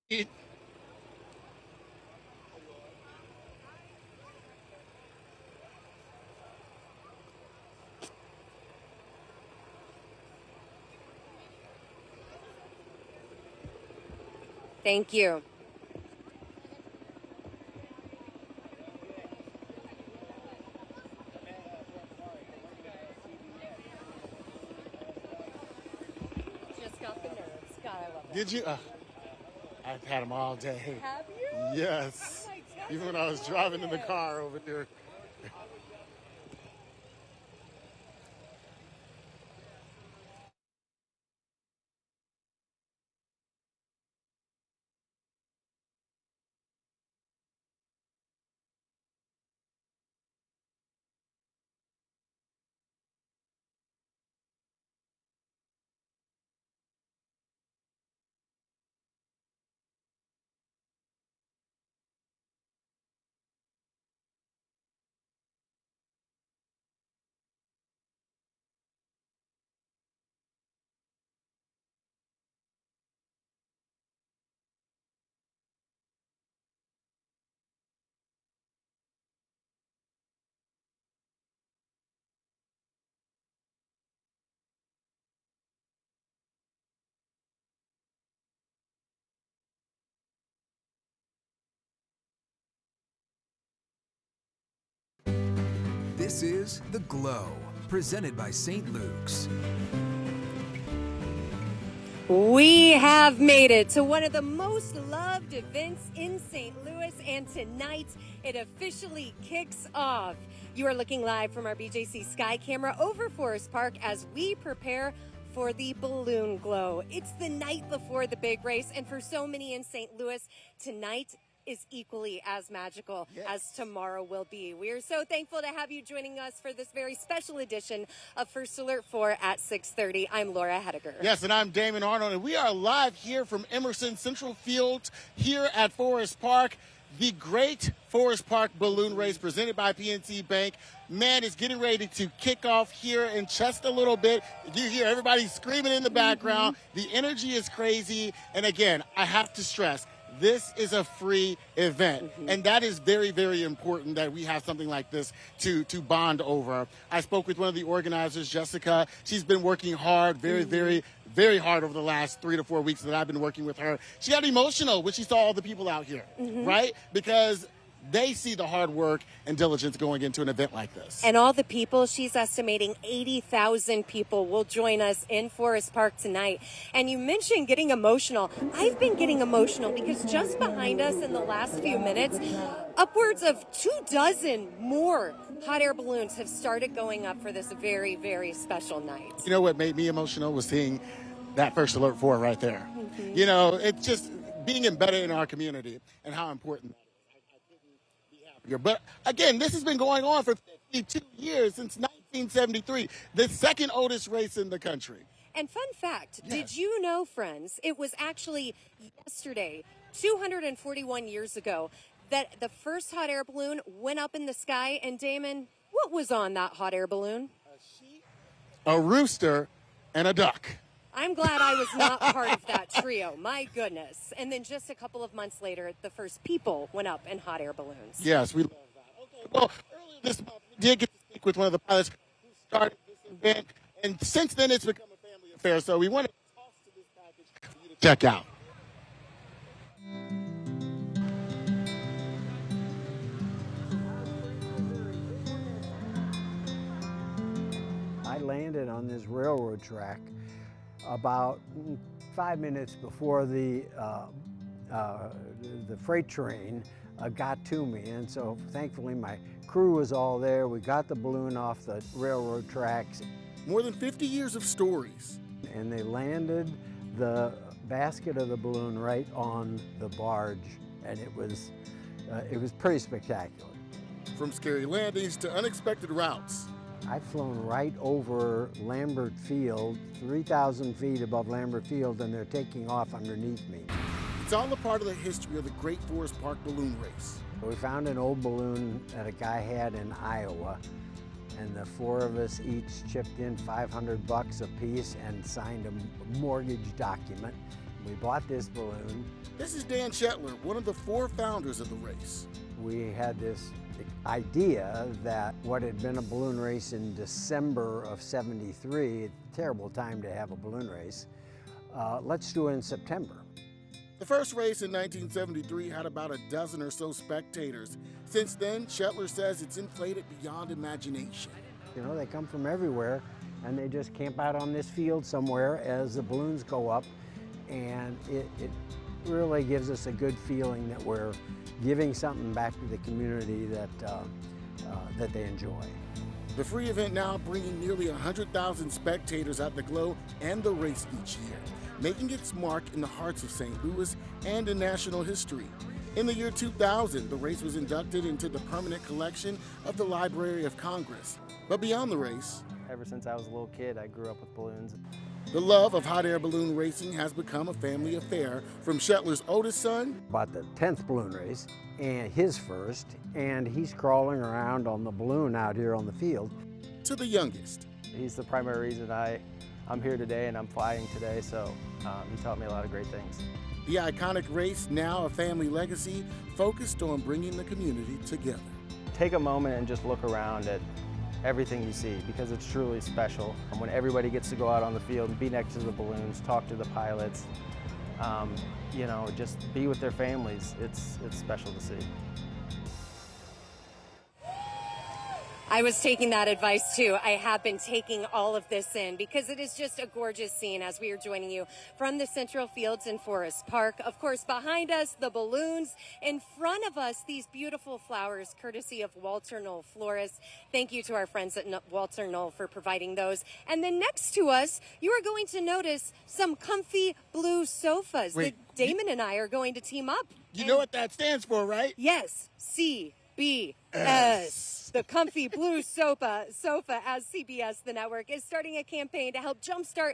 It, Thank you. Just got the nerves. God, I love that. did you? I've had them all day. Have you? Yes. Oh my God, Even when I I was love driving in the it. car over here. This is The Glow, presented by St. Luke's. We have made it to one of the most loved events in St. Louis, and tonight it officially kicks off. You are looking live from our BJC Sky Camera over Forest Park as we prepare for the balloon glow. It's the night before the big race, and for so many in St. Louis, tonight is equally as magical as tomorrow will be. We are so thankful to have you joining us for this very special edition of First Alert 4 at 6:30. I'm Laura Hediger. Yes, and I'm Damon Arnold, and we are live here from Emerson Central Field here at Forest Park. The Great Forest Park Balloon Race presented by PNC Bank. Man, it's getting ready to kick off here in just a little bit. You hear everybody screaming in the background. The energy is crazy. And again, I have to stress, this is a free event, and that is very, very important that we have something like this to bond over. I spoke with one of the organizers, Jessica. She's been working hard, very hard over the last 3 to 4 weeks that I've been working with her. She got emotional when she saw all the people out here, right? Because they see the hard work and diligence going into an event like this. And all the people, she's estimating 80,000 people will join us in Forest Park tonight. And you mentioned getting emotional. I've been getting emotional because just behind us in the last few minutes, upwards of 24 more hot air balloons have started going up for this very, very special night. You know what made me emotional was seeing that First Alert 4 right there. You know, it's just being embedded in our community and how important that is. But again, this has been going on for 52 years, since 1973, the second oldest race in the country. And fun fact, Yes. did you know, friends, it was actually yesterday, 241 years ago, that the first hot air balloon went up in the sky. And Damon, what was on that hot air balloon? A rooster and a duck. I'm glad I was not part of that trio. My goodness. And then just a couple of months later, the first people went up in hot air balloons. Yes, we love that. Okay, well, earlier this month, we did get to speak with one of the pilots who started this event, and since then it's become a family affair, so we wanted to toss to this package for you to check out. I landed on this railroad track about 5 minutes before the freight train got to me, and so thankfully my crew was all there. We got the balloon off the railroad tracks, More than 50 years of stories. and they landed the basket of the balloon right on the barge, and it was pretty spectacular. From scary landings to unexpected routes. I've flown right over Lambert Field, 3,000 feet above Lambert Field, and they're taking off underneath me. It's all a part of the history of the Great Forest Park Balloon Race. We found an old balloon that a guy had in Iowa, and the 4 of us each chipped in $500 a piece and signed a mortgage document. We bought this balloon. This is Dan Shetler, one of the 4 founders of the race. We had this idea that what had been a balloon race in December of '73, a terrible time to have a balloon race, let's do it in September. The first race in 1973 had about a dozen or so spectators. Since then, Shetler says it's inflated beyond imagination. You know, they come from everywhere and they just camp out on this field somewhere as the balloons go up, and it really gives us a good feeling that we're giving something back to the community that they enjoy. The free event now bringing nearly 100,000 spectators at the Glow and the race each year, making its mark in the hearts of St. Louis and in national history. In the year 2000, the race was inducted into the permanent collection of the Library of Congress. But beyond the race, ever since I was a little kid, I grew up with balloons. the love of hot air balloon racing has become a family affair, from Shetler's oldest son, Bought the 10th balloon race, and his first, and he's crawling around on the balloon out here on the field. to the youngest. He's the primary reason I'm here today and I'm flying today, so he taught me a lot of great things. The iconic race, now a family legacy, focused on bringing the community together. Take a moment and just look around at everything you see, because it's truly special. And when everybody gets to go out on the field and be next to the balloons, talk to the pilots, you know, just be with their families, it's special to see. I was taking that advice too. I have been taking all of this in because it is just a gorgeous scene as we are joining you from the Central Fields in Forest Park. Of course, behind us, the balloons. In front of us, these beautiful flowers, courtesy of Walter Knoll Florists. Thank you to our friends at Walter Knoll for providing those. And then next to us, you are going to notice some comfy blue sofas Wait, that Damon and I are going to team up. You know what that stands for, right? Yes, CBS. The comfy blue sofa as CBS, the network, is starting a campaign to help jumpstart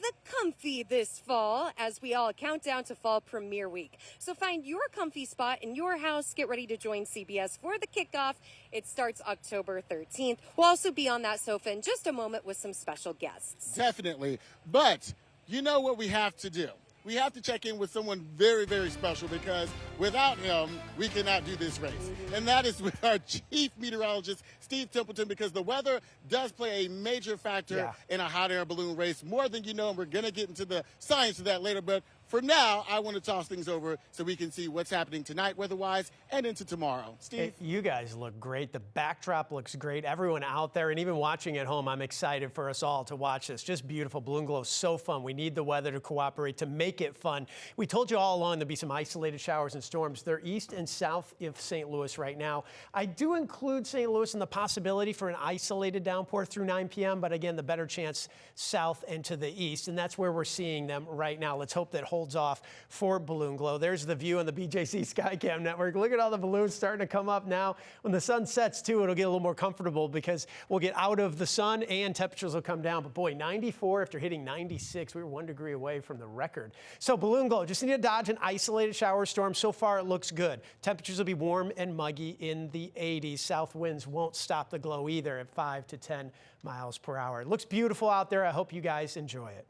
the comfy this fall as we all count down to fall premiere week. So find your comfy spot in your house. Get ready to join CBS for the kickoff. It starts October 13th. We'll also be on that sofa in just a moment with some special guests. Definitely. But you know what we have to do? We have to check in with someone very, very special, because without him, we cannot do this race. And that is with our chief meteorologist, Steve Templeton, because the weather does play a major factor in a hot air balloon race, more than you know, and we're going to get into the science of that later. But for now, I want to toss things over so we can see what's happening tonight weather-wise and into tomorrow. Steve? Hey, you guys look great. The backdrop looks great. Everyone out there and even watching at home, I'm excited for us all to watch this. Just beautiful. Balloon Glow is so fun. We need the weather to cooperate to make it fun. We told you all along there'll be some isolated showers and storms. They're east and south of St. Louis right now. I do include St. Louis in the possibility for an isolated downpour through 9 p.m., but again, the better chance south and to the east, and that's where we're seeing them right now. Let's hope that holds off for Balloon Glow. There's the view on the BJC Skycam network. Look at all the balloons starting to come up now. When the sun sets too, it'll get a little more comfortable because we'll get out of the sun and temperatures will come down. But boy, 94 after hitting 96. We were 1 degree away from the record. So Balloon Glow, just need to dodge an isolated shower storm. So far it looks good. Temperatures will be warm and muggy in the 80s. South winds won't stop the glow either at 5 to 10 miles per hour. It looks beautiful out there. I hope you guys enjoy it.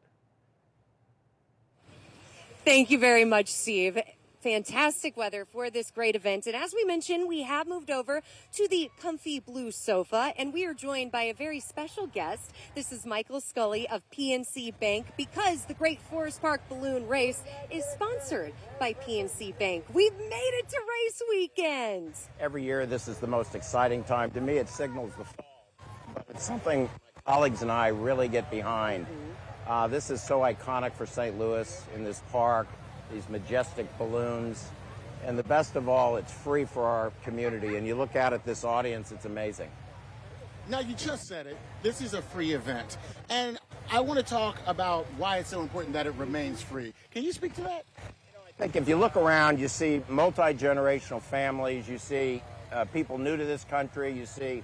Thank you very much, Steve. Fantastic weather for this great event. And as we mentioned, we have moved over to the comfy blue sofa, and we are joined by a very special guest. This is Michael Scully of PNC Bank, because the Great Forest Park Balloon Race is sponsored by PNC Bank. We've made it to race weekend. Every year, this is the most exciting time. To me, it signals the fall. But it's something colleagues and I really get behind. This is so iconic for St. Louis in this park, these majestic balloons. And the best of all, it's free for our community. And you look out at this audience, it's amazing. Now, you just said it. This is a free event. And I want to talk about why it's so important that it remains free. Can you speak to that? I think if you look around, you see multi-generational families, you see people new to this country, you see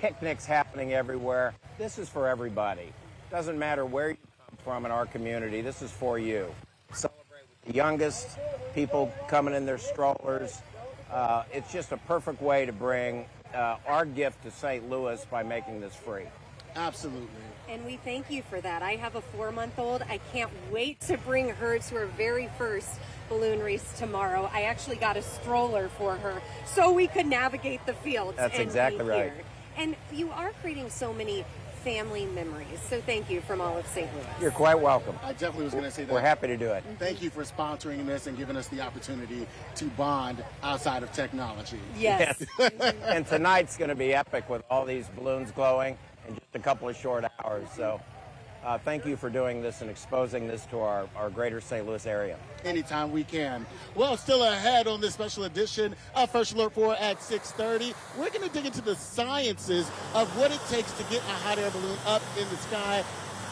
picnics happening everywhere. This is for everybody. Doesn't matter where you come from in our community, this is for you. Celebrate with the youngest, people coming in their strollers. It's just a perfect way to bring our gift to St. Louis by making this free. Absolutely. And we thank you for that. I have a 4-month-old. I can't wait to bring her to her very first balloon race tomorrow. I actually got a stroller for her so we could navigate the fields. That's and exactly be right. here. And you are creating so many family memories. So thank you from all of St. Louis. You're quite welcome. I definitely was going to say that. We're happy to do it. Thank you for sponsoring this and giving us the opportunity to bond outside of technology. Yes. And tonight's going to be epic with all these balloons glowing in just a couple of short hours. So thank you for doing this and exposing this to our greater St. Louis area. Anytime we can. Well, still ahead on this special edition of First Alert 4 at 6:30. We're going to dig into the sciences of what it takes to get a hot air balloon up in the sky.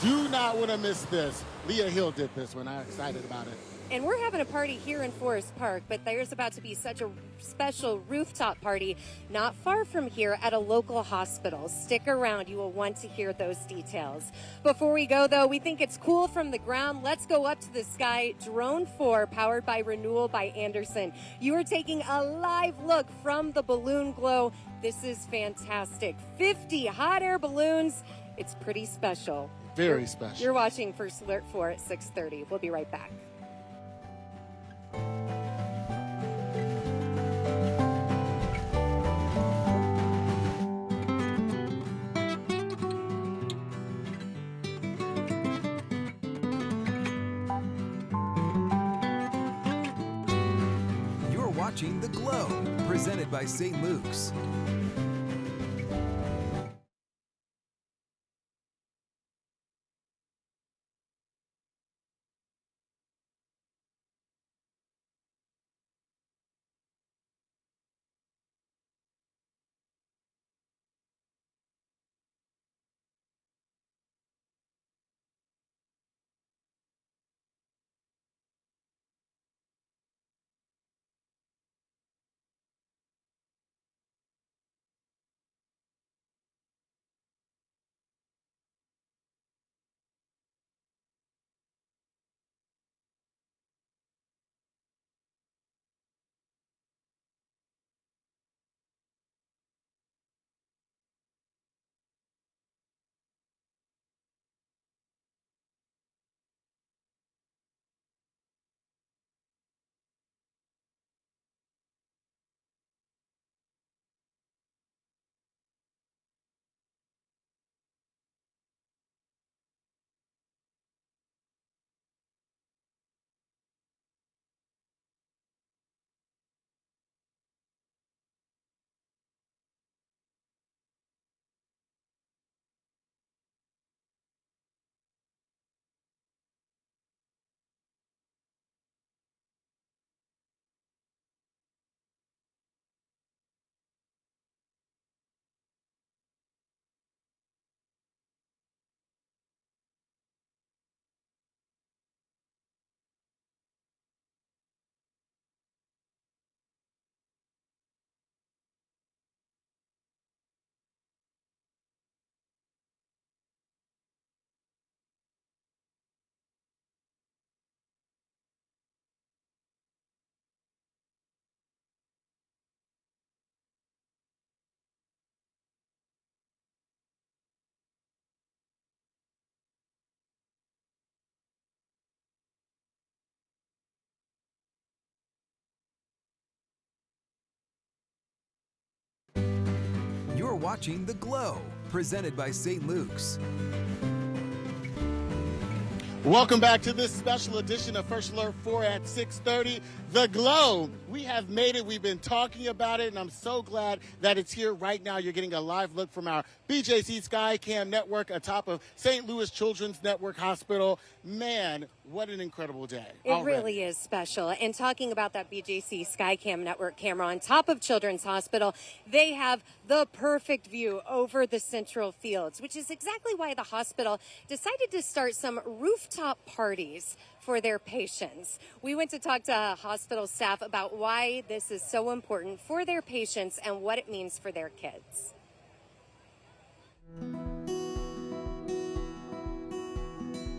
Do not want to miss this. Leah Hill did this one. I'm excited about it. And we're having a party here in Forest Park, but there's about to be such a special rooftop party not far from here at a local hospital. Stick around. You will want to hear those details. Before we go, though, we think it's cool from the ground. Let's go up to the sky. Drone 4, powered by Renewal by Anderson. You are taking a live look from the balloon glow. This is fantastic. 50 hot air balloons. It's pretty special. Very special. You're watching First Alert 4 at 6:30. We'll be right back. Watching The Glow, presented by St. Luke's. You're watching The Glow, presented by St. Luke's. Welcome back to this special edition of First Alert 4 at 6:30. The Glow. We have made it. We've been talking about it, and I'm so glad that it's here right now. You're getting a live look from our BJC Skycam network atop of St. Louis Children's Network Hospital. Man, what an incredible day. It really is special. And talking about that BJC Skycam network camera on top of Children's Hospital, they have the perfect view over the central fields, which is exactly why the hospital decided to start some rooftop parties for their patients. We went to talk to hospital staff about why this is so important for their patients and what it means for their kids.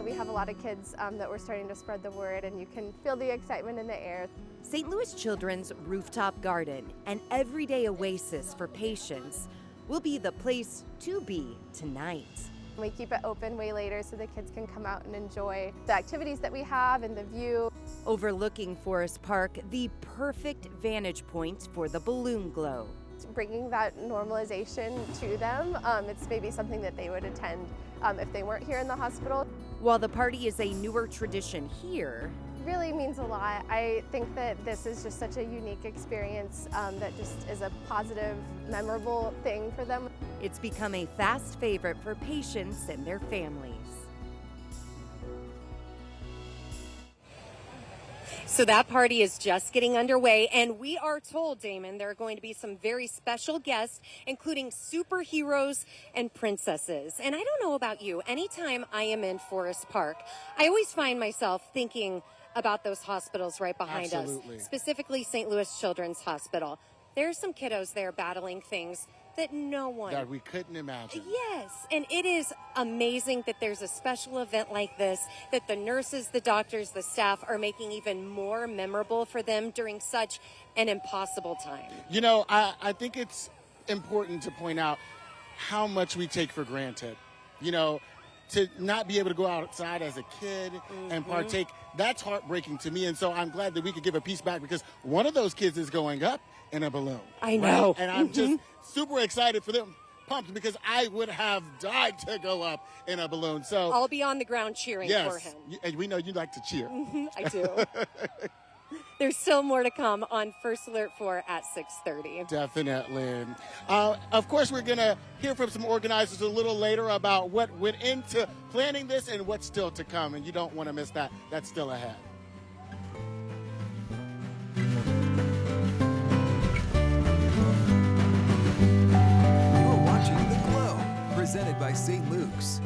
We have a lot of kids that we're starting to spread the word, and you can feel the excitement in the air. St. Louis Children's Rooftop Garden, an everyday oasis for patients, will be the place to be tonight. We keep it open way later so the kids can come out and enjoy the activities that we have and the view. Overlooking Forest Park, the perfect vantage point for the balloon glow. Bringing that normalization to them, it's maybe something that they would attend if they weren't here in the hospital. While the party is a newer tradition here, Really means a lot. I think that this is just such a unique experience that just is a positive, memorable thing for them. it's become a fast favorite for patients and their families. So that party is just getting underway, and we are told, Damon, there are going to be some very special guests, including superheroes and princesses. And I don't know about you, anytime I am in Forest Park, I always find myself thinking about those hospitals right behind Absolutely. us, specifically St. Louis Children's Hospital. There are some kiddos there battling things that no one... That we couldn't imagine. Yes, and it is amazing that there's a special event like this, that the nurses, the doctors, the staff are making even more memorable for them during such an impossible time. You know, I think it's important to point out how much we take for granted. You know, to not be able to go outside as a kid and partake, that's heartbreaking to me. And so I'm glad that we could give a piece back, because one of those kids is going up in a balloon. I know. Right? And I'm just super excited for them, pumped, because I would have died to go up in a balloon. So I'll be on the ground cheering for yes, him. and we know you like to cheer. I do. There's still more to come on First Alert 4 at 6:30. Definitely. Of course, we're going to hear from some organizers a little later about what went into planning this and what's still to come. And you don't want to miss that. That's still ahead. You're watching The Glow, presented by St. Luke's.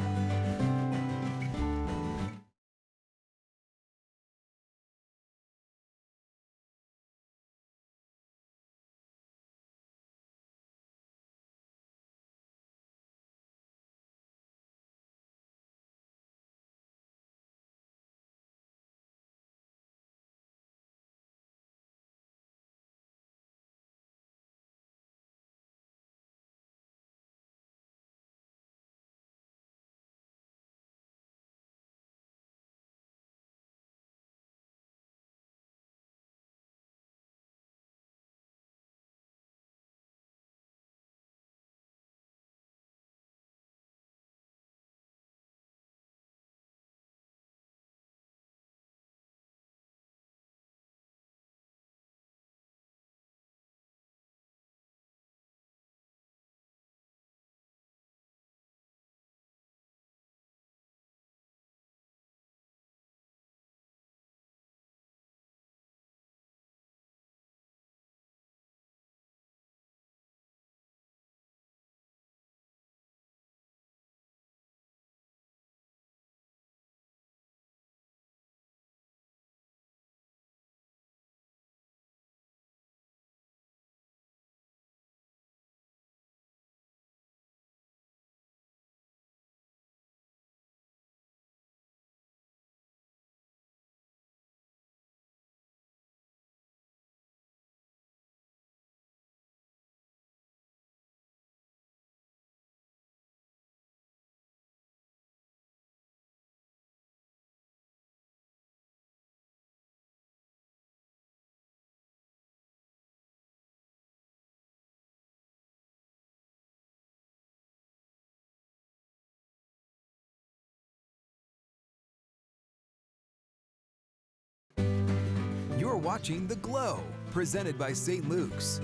You're watching The Glow, presented by St. Luke's.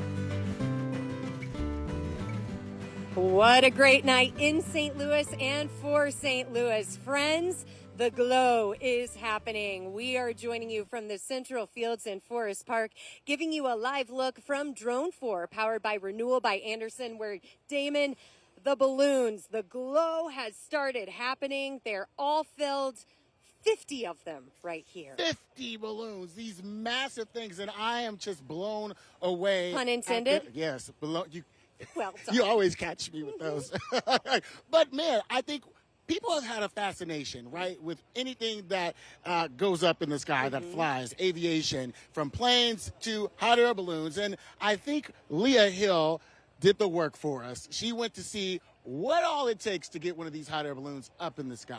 What a great night in St. Louis and for St. Louis. Friends, the Glow is happening. We are joining you from the Central Fields in Forest Park, giving you a live look from Drone 4, powered by Renewal by Anderson, where Damon, the balloons, the Glow has started happening. They're all filled. 50 of them right here. 50 balloons, these massive things, and I am just blown away. Pun intended? Yes, you Well done. you always catch me with those. But man, I think people have had a fascination, right, with anything that goes up in the sky, that flies, aviation, from planes to hot air balloons. And I think Leah Hill did the work for us. She went to see what all it takes to get one of these hot air balloons up in the sky.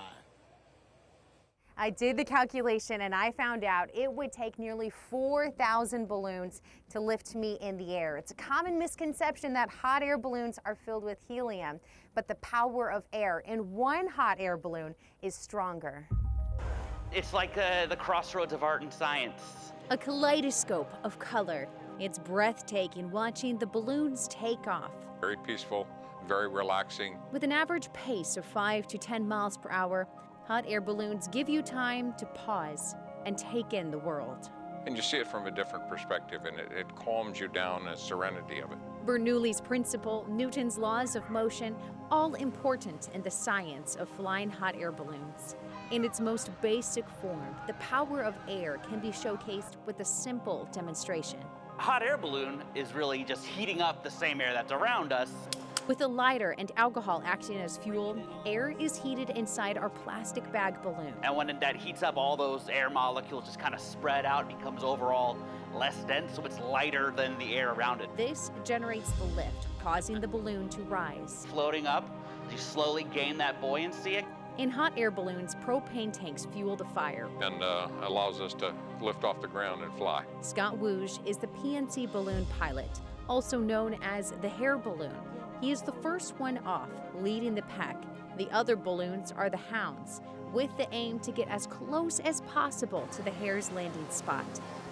I did the calculation and I found out it would take nearly 4,000 balloons to lift me in the air. It's a common misconception that hot air balloons are filled with helium, but the power of air in one hot air balloon is stronger. It's like the crossroads of art and science. A kaleidoscope of color. It's breathtaking watching the balloons take off. Very peaceful, very relaxing. With an average pace of 5 to 10 miles per hour, hot air balloons give you time to pause and take in the world. And you see it from a different perspective, and it calms you down, the serenity of it. Bernoulli's principle, Newton's laws of motion, all important in the science of flying hot air balloons. In its most basic form, the power of air can be showcased with a simple demonstration. A hot air balloon is really just heating up the same air that's around us. With a lighter and alcohol acting as fuel, air is heated inside our plastic bag balloon. And when that heats up, all those air molecules just kind of spread out, becomes overall less dense, so it's lighter than the air around it. This generates the lift, causing the balloon to rise. Floating up, you slowly gain that buoyancy. In hot air balloons, propane tanks fuel the fire. And allows us to lift off the ground and fly. Scott Wooge is the PNC balloon pilot, also known as the hair balloon. He is the first one off, leading the pack. The other balloons are the hounds, with the aim to get as close as possible to the hare's landing spot.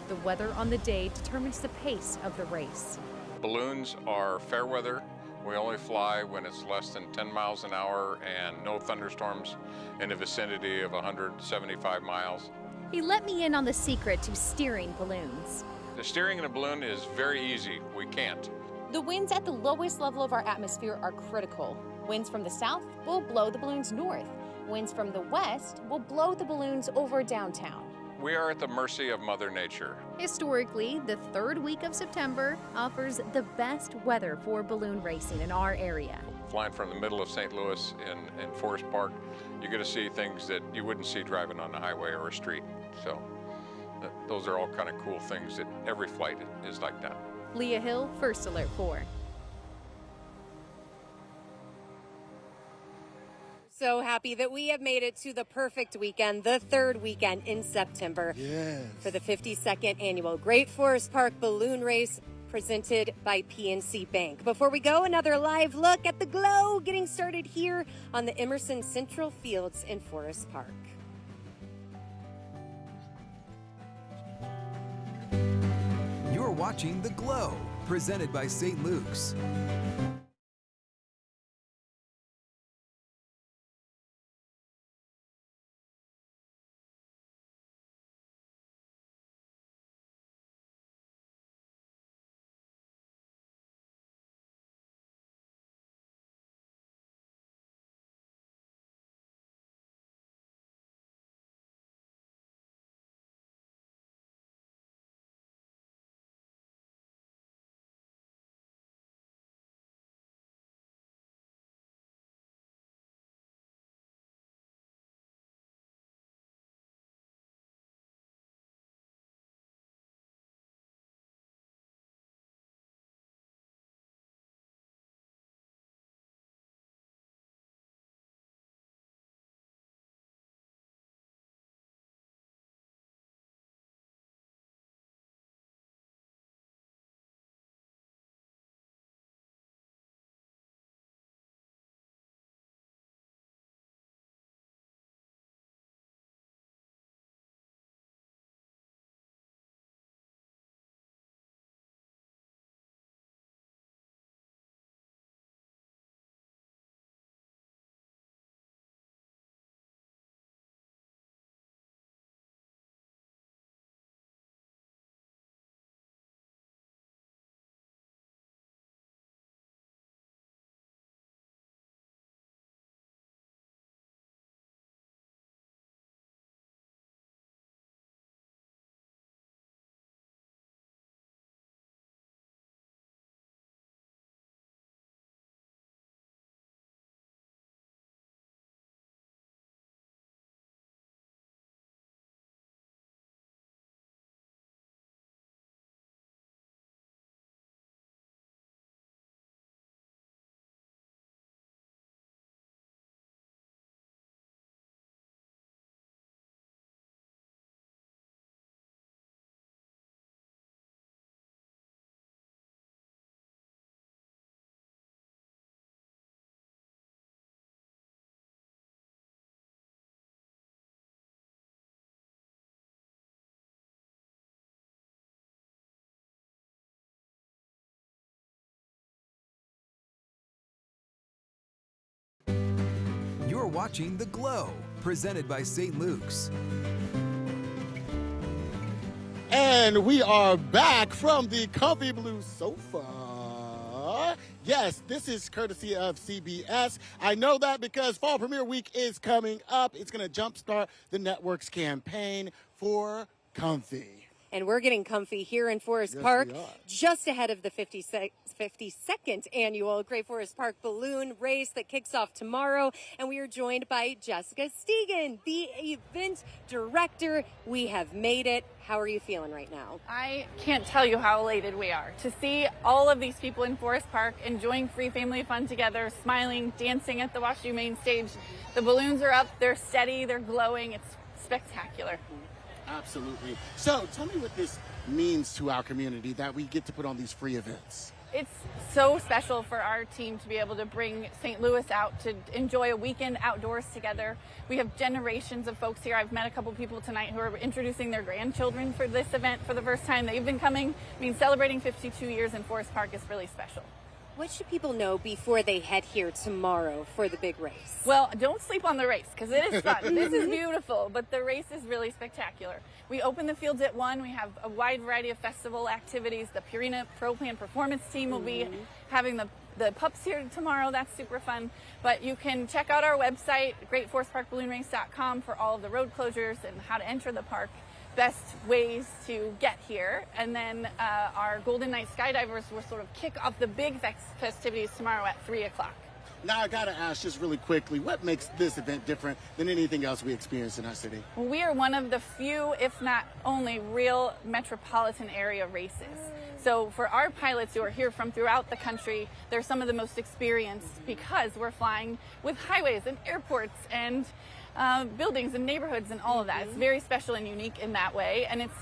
The weather on the day determines the pace of the race. Balloons are fair weather. We only fly when it's less than 10 miles an hour and no thunderstorms in the vicinity of 175 miles. He let me in on the secret to steering balloons. The steering in a balloon is very easy. We can't. The winds at the lowest level of our atmosphere are critical. Winds from the south will blow the balloons north. Winds from the west will blow the balloons over downtown. We are at the mercy of Mother Nature. Historically, the third week of September offers the best weather for balloon racing in our area. Flying from the middle of St. Louis in Forest Park, you get to see things that you wouldn't see driving on the highway or a street. So those are all kind of cool things that every flight is like that. Leah Hill, First Alert 4. So happy that we have made it to the perfect weekend, the third weekend in September. Yes. For the 52nd annual Great Forest Park Balloon Race presented by PNC Bank. Before we go, another live look at the glow getting started here on the Emerson Central Fields in Forest Park. You're watching The Glow, presented by St. Luke's. You're watching The Glow, presented by St. Luke's. And we are back from the comfy blue sofa. Yes, this is courtesy of CBS. I know that because Fall Premiere Week is coming up. It's going to jumpstart the network's campaign for Comfy. And we're getting comfy here in Forest Yes, Park, we are. just ahead of the 52nd annual Great Forest Park Balloon Race that kicks off tomorrow. And we are joined by Jessica Stegan, the event director. We have made it. How are you feeling right now? I can't tell you how elated we are to see all of these people in Forest Park enjoying free family fun together, smiling, dancing at the WashU main stage. The balloons are up, they're steady, they're glowing. It's spectacular. Absolutely. So tell me what this means to our community that we get to put on these free events. It's so special for our team to be able to bring St. Louis out to enjoy a weekend outdoors together. We have generations of folks here. I've met a couple people tonight who are introducing their grandchildren for this event for the first time. They've been coming. I mean, celebrating 52 years in Forest Park is really special. What should people know before they head here tomorrow for the big race? Well, don't sleep on the race because it is fun. This is beautiful, but the race is really spectacular. We open the fields at 1. We have a wide variety of festival activities. The Purina Pro Plan Performance team will be having the pups here tomorrow. That's super fun. But you can check out our website, greatforestparkballoonrace.com, for all of the road closures and how to enter the park. Best ways to get here. And then our Golden Night Skydivers will sort of kick off the big festivities tomorrow at 3 o'clock. Now, I got to ask just really quickly, what makes this event different than anything else we experience in our city? Well, we are one of the few, if not only, real metropolitan area races. So for our pilots who are here from throughout the country, they're some of the most experienced because we're flying with highways and airports and buildings and neighborhoods and all of that. It's very special and unique in that way. And it's,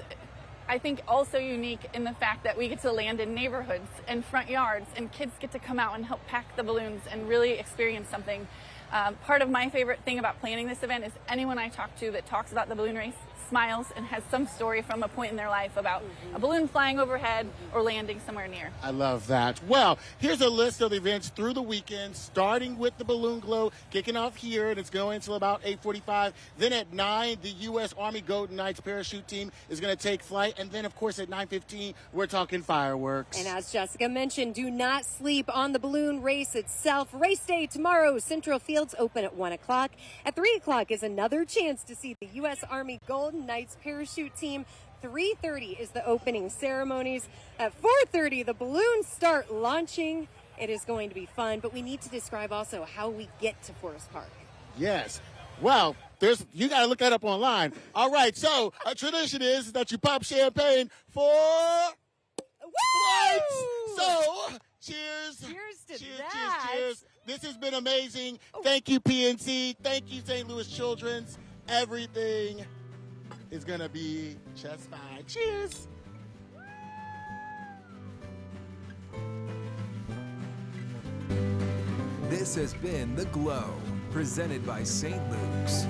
I think, also unique in the fact that we get to land in neighborhoods and front yards, and kids get to come out and help pack the balloons and really experience something. Part of my favorite thing about planning this event is anyone I talk to that talks about the balloon race smiles and has some story from a point in their life about a balloon flying overhead or landing somewhere near. I love that. Well, here's a list of events through the weekend, starting with the Balloon Glow, kicking off here, and it's going until about 8:45. Then at 9, the U.S. Army Golden Knights parachute team is going to take flight. And then, of course, at 9:15, we're talking fireworks. And as Jessica mentioned, do not sleep on the balloon race itself. Race day tomorrow. Central Fields open at 1 o'clock. At 3 o'clock is another chance to see the U.S. Army Golden Knights parachute team. 3:30 is the opening ceremonies. At 4:30, the balloons start launching. It is going to be fun, but we need to describe also how we get to Forest Park. Yes. Well, you got to look that up online. All right, so a tradition is that you pop champagne for flights. So, cheers. Cheers to that. Cheers. This has been amazing. Thank you, PNC. Thank you, St. Louis Children's. Everything is going to be just fine. Cheers. This has been The Glow, presented by St. Luke's.